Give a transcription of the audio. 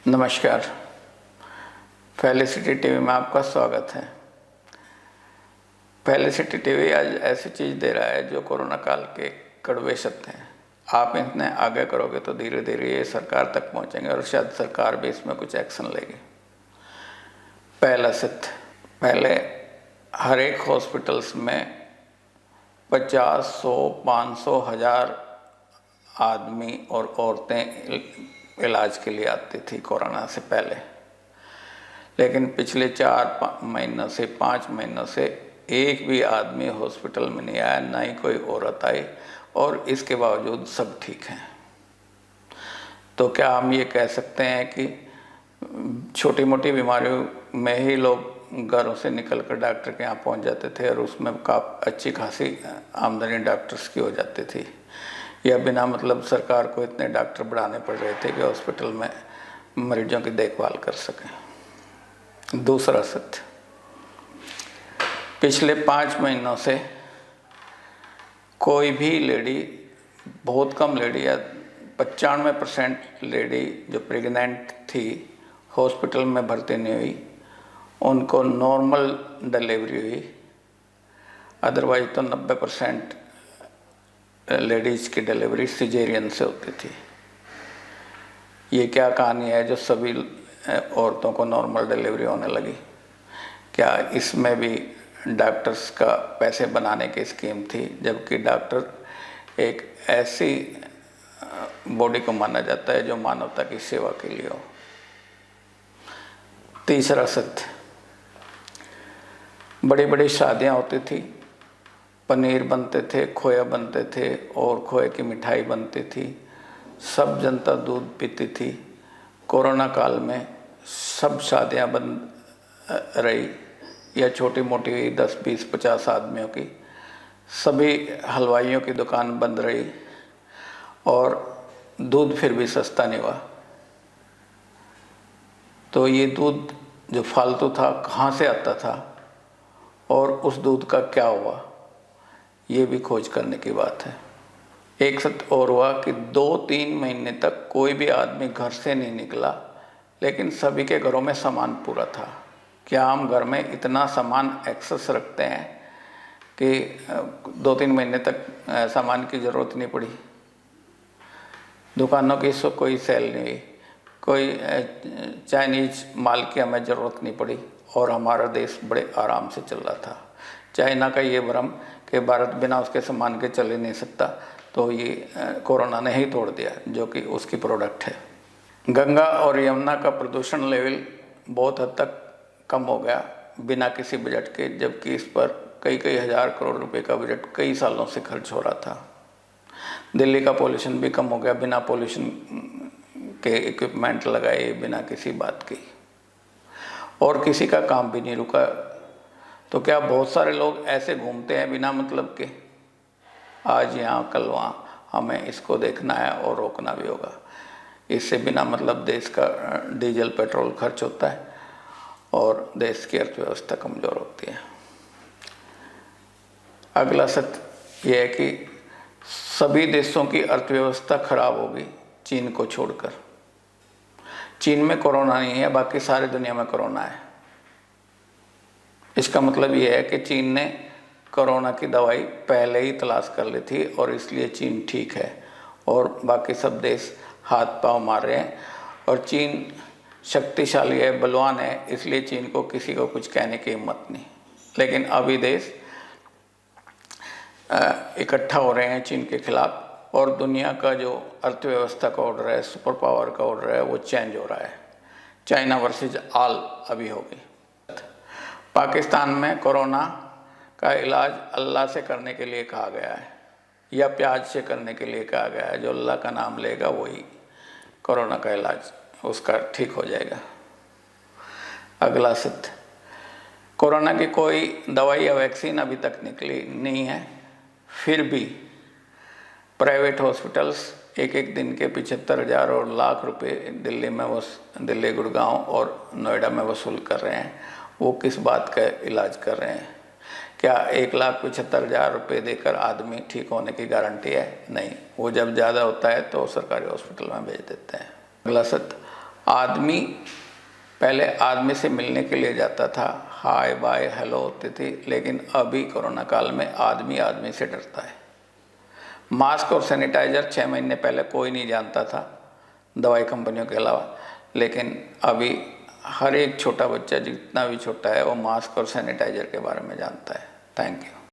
नमस्कार। Felicity TV में आपका स्वागत है। फेलिसिटी टीवी आज ऐसी चीज़ दे रहा है जो कोरोना काल के कड़वे सत्य हैं। आप इतने आगे करोगे तो धीरे धीरे ये सरकार तक पहुंचेंगे और शायद सरकार भी इसमें कुछ एक्शन लेगी। पहला सत्य, पहले हर एक हॉस्पिटल्स में 50, 100, 500, 1000 आदमी और औरतें इलाज के लिए आती थी कोरोना से पहले, लेकिन पिछले 4 महीनों से 5 महीनों से एक भी आदमी हॉस्पिटल में नहीं आया, ना ही कोई औरत आई, और इसके बावजूद सब ठीक हैं। तो क्या हम ये कह सकते हैं कि छोटी मोटी बीमारियों में ही लोग घरों से निकलकर डॉक्टर के यहाँ पहुँच जाते थे और उसमें काफ़ी अच्छी खासी आमदनी डॉक्टर्स की हो जाती थी, या बिना मतलब सरकार को इतने डॉक्टर बढ़ाने पड़ रहे थे कि हॉस्पिटल में मरीजों की देखभाल कर सकें। दूसरा सत्य, पिछले 5 महीनों से कोई भी लेडी, बहुत कम लेडी या 95% लेडी जो प्रेग्नेंट थी हॉस्पिटल में भर्ती नहीं हुई, उनको नॉर्मल डिलीवरी हुई। अदरवाइज तो 90% लेडीज़ की डिलीवरी सिजेरियन से होती थी। ये क्या कहानी है जो सभी औरतों को नॉर्मल डिलीवरी होने लगी? क्या इसमें भी डॉक्टर्स का पैसे बनाने की स्कीम थी, जबकि डॉक्टर एक ऐसी बॉडी को माना जाता है जो मानवता की सेवा के लिए हो। तीसरा सत्य, बड़ी बड़ी शादियाँ होती थी, पनीर बनते थे, खोया बनते थे और खोए की मिठाई बनती थी, सब जनता दूध पीती थी। कोरोना काल में सब शादियां बंद रही, या छोटी मोटी 10, 20, 50 आदमियों की, सभी हलवाइयों की दुकान बंद रही और दूध फिर भी सस्ता नहीं हुआ। तो ये दूध जो फालतू था कहाँ से आता था और उस दूध का क्या हुआ, ये भी खोज करने की बात है। एक सत्य और हुआ कि 2-3 महीने तक कोई भी आदमी घर से नहीं निकला, लेकिन सभी के घरों में सामान पूरा था। क्या हम घर में इतना सामान एक्सेस रखते हैं कि 2-3 महीने तक सामान की ज़रूरत नहीं पड़ी? दुकानों की सो कोई सेल नहीं हुई, कोई चाइनीज माल की हमें ज़रूरत नहीं पड़ी और हमारा देश बड़े आराम से चल रहा था। चाइना का ये भ्रम कि भारत बिना उसके सामान के चल ही नहीं सकता, तो ये कोरोना ने ही तोड़ दिया, जो कि उसकी प्रोडक्ट है। गंगा और यमुना का प्रदूषण लेवल बहुत हद तक कम हो गया बिना किसी बजट के, जबकि इस पर कई हज़ार करोड़ रुपए का बजट कई सालों से खर्च हो रहा था। दिल्ली का पोल्यूशन भी कम हो गया बिना पोल्यूशन के इक्विपमेंट लगाए, बिना किसी बात की, और किसी का काम भी नहीं रुका। तो क्या बहुत सारे लोग ऐसे घूमते हैं बिना मतलब के, आज यहाँ कल वहाँ, हमें इसको देखना है और रोकना भी होगा। इससे बिना मतलब देश का डीजल पेट्रोल खर्च होता है और देश की अर्थव्यवस्था कमज़ोर होती है। अगला सत्य यह है कि सभी देशों की अर्थव्यवस्था खराब होगी चीन को छोड़कर। चीन में कोरोना नहीं है, बाकी सारी दुनिया में कोरोना है। इसका मतलब यह है कि चीन ने कोरोना की दवाई पहले ही तलाश कर ली थी और इसलिए चीन ठीक है, और बाकी सब देश हाथ पांव मार रहे हैं। और चीन शक्तिशाली है, बलवान है, इसलिए चीन को किसी को कुछ कहने की हिम्मत नहीं। लेकिन अभी देश इकट्ठा हो रहे हैं चीन के खिलाफ, और दुनिया का जो अर्थव्यवस्था का ऑर्डर है, सुपर पावर का ऑर्डर है, वो चेंज हो रहा है। चाइना वर्सेज ऑल अभी होगी। पाकिस्तान में कोरोना का इलाज अल्लाह से करने के लिए कहा गया है, या प्याज से करने के लिए कहा गया है। जो अल्लाह का नाम लेगा वही कोरोना का इलाज उसका ठीक हो जाएगा। अगला सत्य, कोरोना की कोई दवाई या वैक्सीन अभी तक निकली नहीं है, फिर भी प्राइवेट हॉस्पिटल्स एक दिन के 75,000 और लाख रुपए दिल्ली, गुड़गांव और नोएडा में वसूल कर रहे हैं। वो किस बात का इलाज कर रहे हैं? क्या 1,75,000 रुपये देकर आदमी ठीक होने की गारंटी है? नहीं, वो जब ज़्यादा होता है तो सरकारी हॉस्पिटल में भेज देते हैं। अगला सत्य, आदमी पहले आदमी से मिलने के लिए जाता था, हाय बाय हेलो होती थी, लेकिन अभी कोरोना काल में आदमी आदमी से डरता है। मास्क और सैनिटाइजर 6 महीने पहले कोई नहीं जानता था, दवाई कंपनियों के अलावा, लेकिन अभी हर एक छोटा बच्चा जितना भी छोटा है वो मास्क और सैनिटाइजर के बारे में जानता है। Thank you.